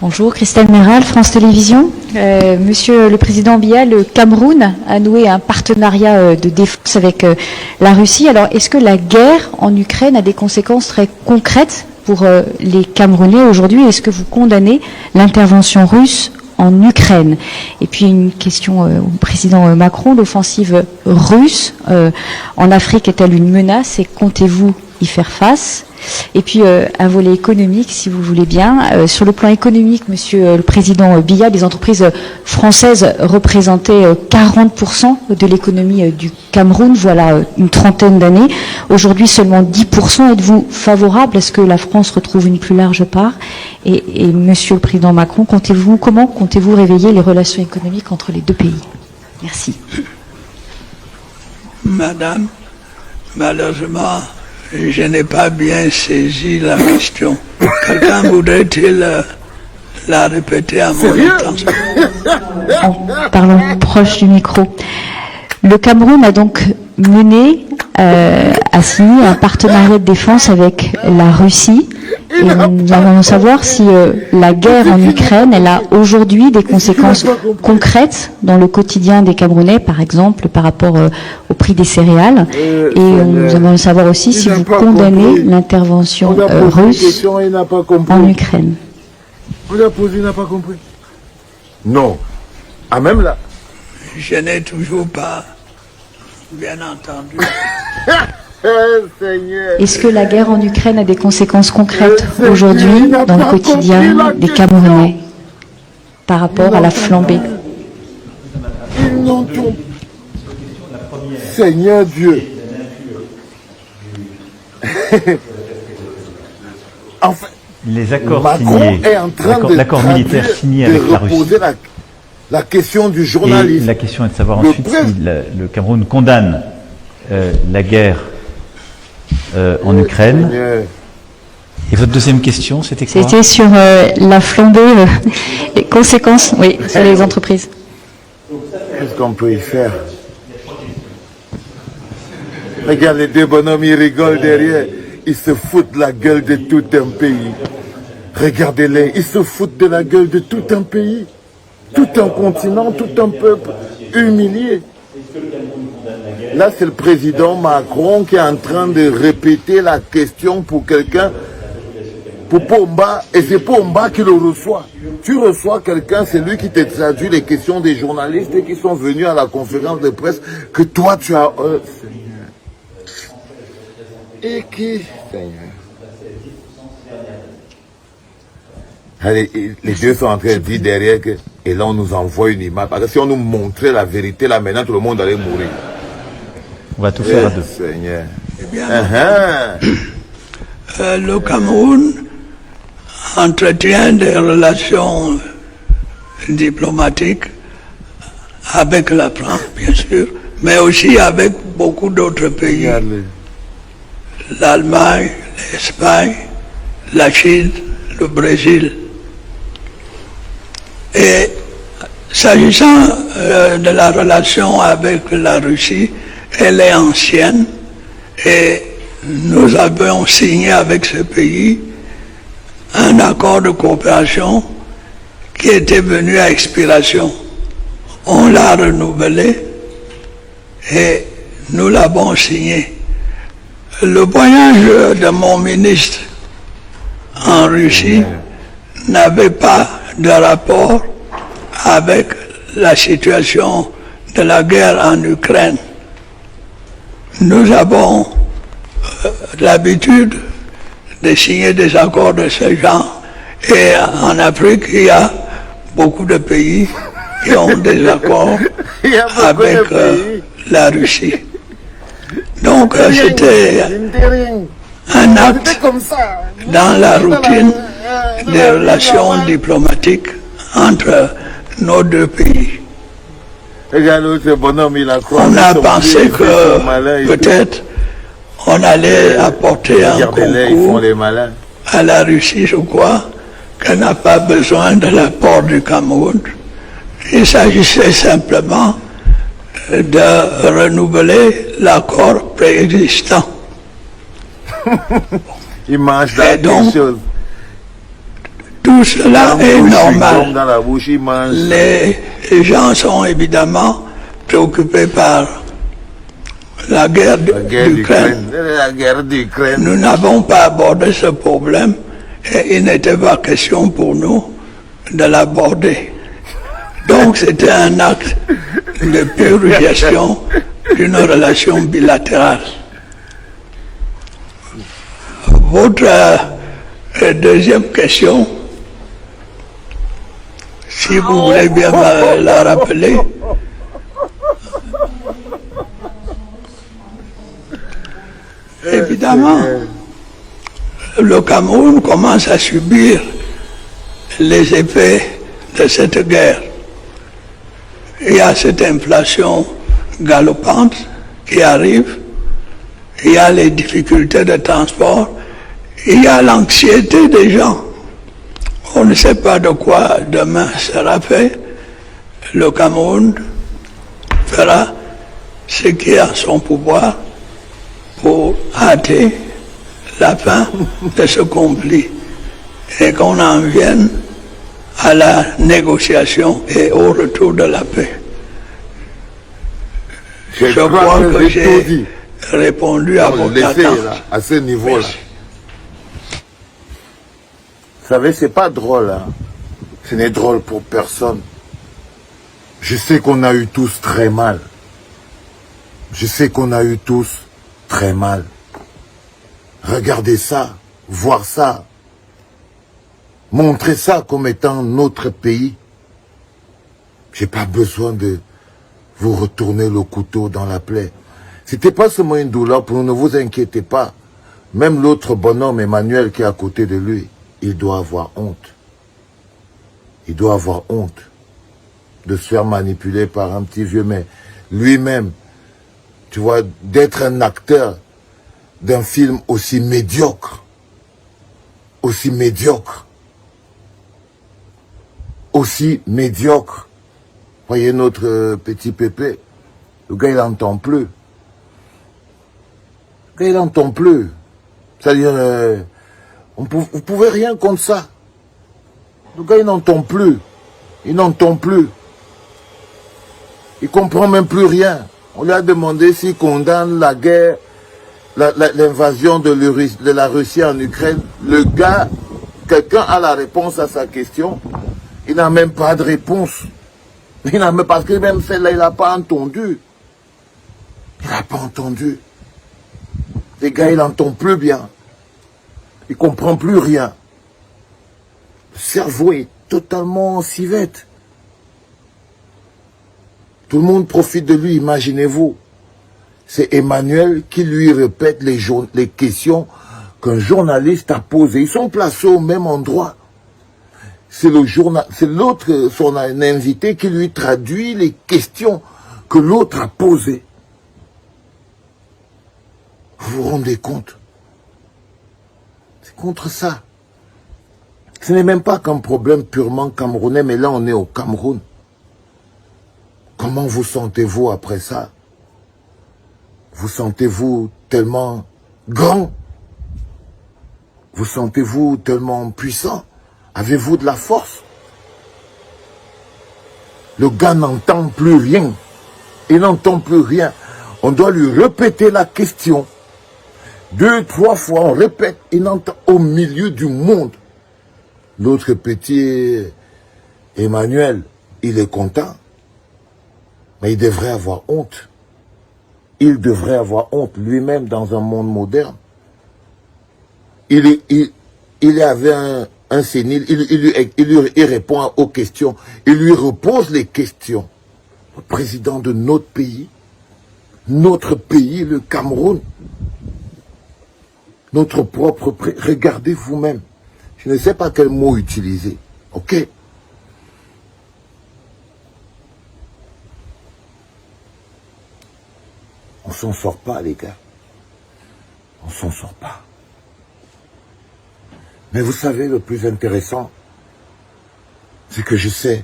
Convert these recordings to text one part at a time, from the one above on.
Bonjour, Christelle Méral, France Télévisions. Monsieur le Président Biya, le Cameroun a noué un partenariat de défense avec la Russie. Alors, est-ce que la guerre en Ukraine a des conséquences très concrètes pour les Camerounais aujourd'hui? Est-ce que vous condamnez l'intervention russe en Ukraine? Et puis une question au président Macron, l'offensive russe en Afrique est-elle une menace et comptez-vous y faire face? Et puis un volet économique, si vous voulez bien. Sur le plan économique, monsieur le président Biya, les entreprises françaises représentaient 40% de l'économie du Cameroun, voilà une trentaine d'années. Aujourd'hui, seulement 10%. Êtes-vous favorable à ce que la France retrouve une plus large part? Et monsieur le président Macron, comment comptez-vous réveiller les relations économiques entre les deux pays? Merci. Madame, malheureusement, je n'ai pas bien saisi la question. Quelqu'un voudrait-il la répéter à mon intention? En parlant proche du micro. Le Cameroun a donc a signé un partenariat de défense avec la Russie. Et nous allons savoir si la guerre en Ukraine, elle a aujourd'hui des conséquences concrètes dans le quotidien des Camerounais, par exemple par rapport au prix des céréales. Et nous allons savoir aussi si vous condamnez l'intervention russe en Ukraine. Vous la posé, il n'a pas compris. Non. Ah, même là. Je n'ai toujours pas bien entendu. Est-ce que la guerre en Ukraine a des conséquences concrètes aujourd'hui dans le quotidien des Camerounais par rapport à la flambée? Ils n'entendent. Seigneur Dieu. En fait, les accords Macron signés, est en train l'accord militaire signé avec la Russie. La question du Et journaliste. la question est de savoir ensuite si le Cameroun condamne la guerre en Ukraine. Et votre deuxième question, c'était quoi? C'était sur la flambée, les conséquences, oui, sur les entreprises. Qu'est-ce qu'on peut y faire? Regarde les deux bonhommes, ils rigolent derrière. Ils se foutent de la gueule de tout un pays. Regardez-les, ils se foutent de la gueule de tout un pays. Tout un continent, tout un peuple humilié. Là, c'est le président Macron qui est en train de répéter la question pour quelqu'un, pour Pomba, et c'est Pomba qui le reçoit. Tu reçois quelqu'un, c'est lui qui te traduit les questions des journalistes qui sont venus à la conférence de presse que toi tu as... Seigneur. Et qui, Seigneur? Allez, les deux sont en train de dire derrière que... Et là, on nous envoie une image. Parce que si on nous montrait la vérité, là, maintenant, tout le monde allait mourir. On va tout faire à deux. Seigneur. Eh bien, le Cameroun entretient des relations diplomatiques avec la France, bien sûr, mais aussi avec beaucoup d'autres pays. L'Allemagne, l'Espagne, la Chine, le Brésil. Et s'agissant de la relation avec la Russie, elle est ancienne et nous avons signé avec ce pays un accord de coopération qui était venu à expiration. On l'a renouvelé et nous l'avons signé. Le voyage de mon ministre en Russie n'avait pas de rapport avec la situation de la guerre en Ukraine. Nous avons l'habitude de signer des accords de ce genre. Et en Afrique, il y a beaucoup de pays qui ont des accords avec la Russie. Donc c'était un acte dans la routine des relations diplomatiques entre nos deux pays. On a pensé que peut-être on allait apporter un concours à la Russie, je crois, qu'elle n'a pas besoin de l'apport du Cameroun. Il s'agissait simplement de renouveler l'accord préexistant. Il mange quelque chose. Tout cela est normal. Dans la bouche, il mange. Les gens sont évidemment préoccupés par la guerre d'Ukraine. La guerre d'Ukraine. Nous n'avons pas abordé ce problème et il n'était pas question pour nous de l'aborder. Donc c'était un acte de pure gestion d'une relation bilatérale. Votre deuxième question, si vous voulez bien me la rappeler. Évidemment, le Cameroun commence à subir les effets de cette guerre. Il y a cette inflation galopante qui arrive, il y a les difficultés de transport, il y a l'anxiété des gens. On ne sait pas de quoi demain sera fait. Le Cameroun fera ce qui est en son pouvoir pour hâter la fin de ce conflit et qu'on en vienne à la négociation et au retour de la paix. Je crois que j'ai répondu à votre attente. À ce niveau-là. Vous savez, c'est pas drôle. Hein? Ce n'est drôle pour personne. Je sais qu'on a eu tous très mal. Je sais qu'on a eu tous très mal. Regardez ça, voir ça, montrer ça comme étant notre pays. J'ai pas besoin de vous retourner le couteau dans la plaie. C'était pas seulement une douleur pour nous, ne vous inquiétez pas. Même l'autre bonhomme, Emmanuel, qui est à côté de lui, il doit avoir honte. Il doit avoir honte de se faire manipuler par un petit vieux, mais lui-même, tu vois, d'être un acteur d'un film aussi médiocre, aussi médiocre, aussi médiocre. Voyez notre petit Pépé, le gars il n'entend plus. Le gars il n'entend plus. C'est-à-dire, vous pouvez rien contre ça. Le gars il n'entend plus. Il n'entend plus. Il comprend même plus rien. On lui a demandé s'il condamne la guerre, l'invasion de la Russie en Ukraine. Le gars, quelqu'un a la réponse à sa question. Il n'a même pas de réponse. Il n'a même, parce que même celle-là, il n'a pas entendu. Il n'a pas entendu. Les gars, il n'entend plus bien. Il ne comprend plus rien. Le cerveau est totalement civette. Tout le monde profite de lui, imaginez-vous. C'est Emmanuel qui lui répète les questions qu'un journaliste a posées. Ils sont placés au même endroit. C'est l'autre, son invité, qui lui traduit les questions que l'autre a posées. Vous vous rendez compte? C'est contre ça. Ce n'est même pas qu'un problème purement camerounais, mais là on est au Cameroun. Comment vous sentez-vous après ça? Vous sentez-vous tellement grand? Vous sentez-vous tellement puissant? Avez-vous de la force? Le gars n'entend plus rien. Il n'entend plus rien. On doit lui répéter la question. 2, 3 fois, on répète. Il n'entend au milieu du monde. L'autre petit Emmanuel, il est content. Mais il devrait avoir honte. Il devrait avoir honte lui-même dans un monde moderne. Il avait un sénile, il répond aux questions, il lui repose les questions. Le président de notre pays, le Cameroun, notre propre président, regardez vous-même. Je ne sais pas quel mot utiliser, ok? On s'en sort pas, les gars. On s'en sort pas. Mais vous savez, le plus intéressant, c'est que je sais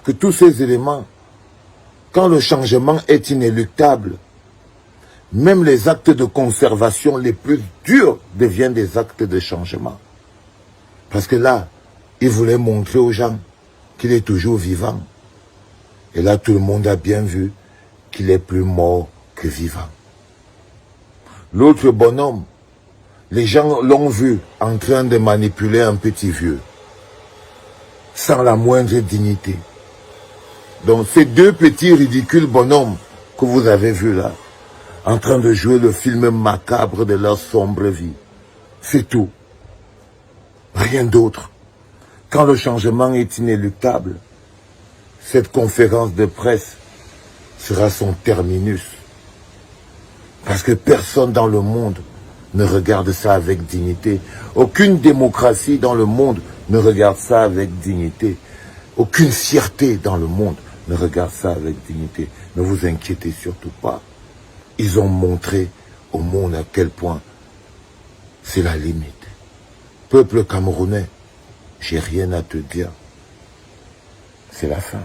que tous ces éléments, quand le changement est inéluctable, même les actes de conservation les plus durs deviennent des actes de changement. Parce que là, il voulait montrer aux gens qu'il est toujours vivant. Et là, tout le monde a bien vu qu'il est plus mort que vivant. L'autre bonhomme, les gens l'ont vu en train de manipuler un petit vieux, sans la moindre dignité. Donc ces deux petits ridicules bonhommes que vous avez vus là, en train de jouer le film macabre de leur sombre vie, c'est tout. Rien d'autre. Quand le changement est inéluctable, cette conférence de presse sera son terminus. Parce que personne dans le monde ne regarde ça avec dignité. Aucune démocratie dans le monde ne regarde ça avec dignité. Aucune fierté dans le monde ne regarde ça avec dignité. Ne vous inquiétez surtout pas. Ils ont montré au monde à quel point c'est la limite. Peuple camerounais, j'ai rien à te dire. C'est la fin.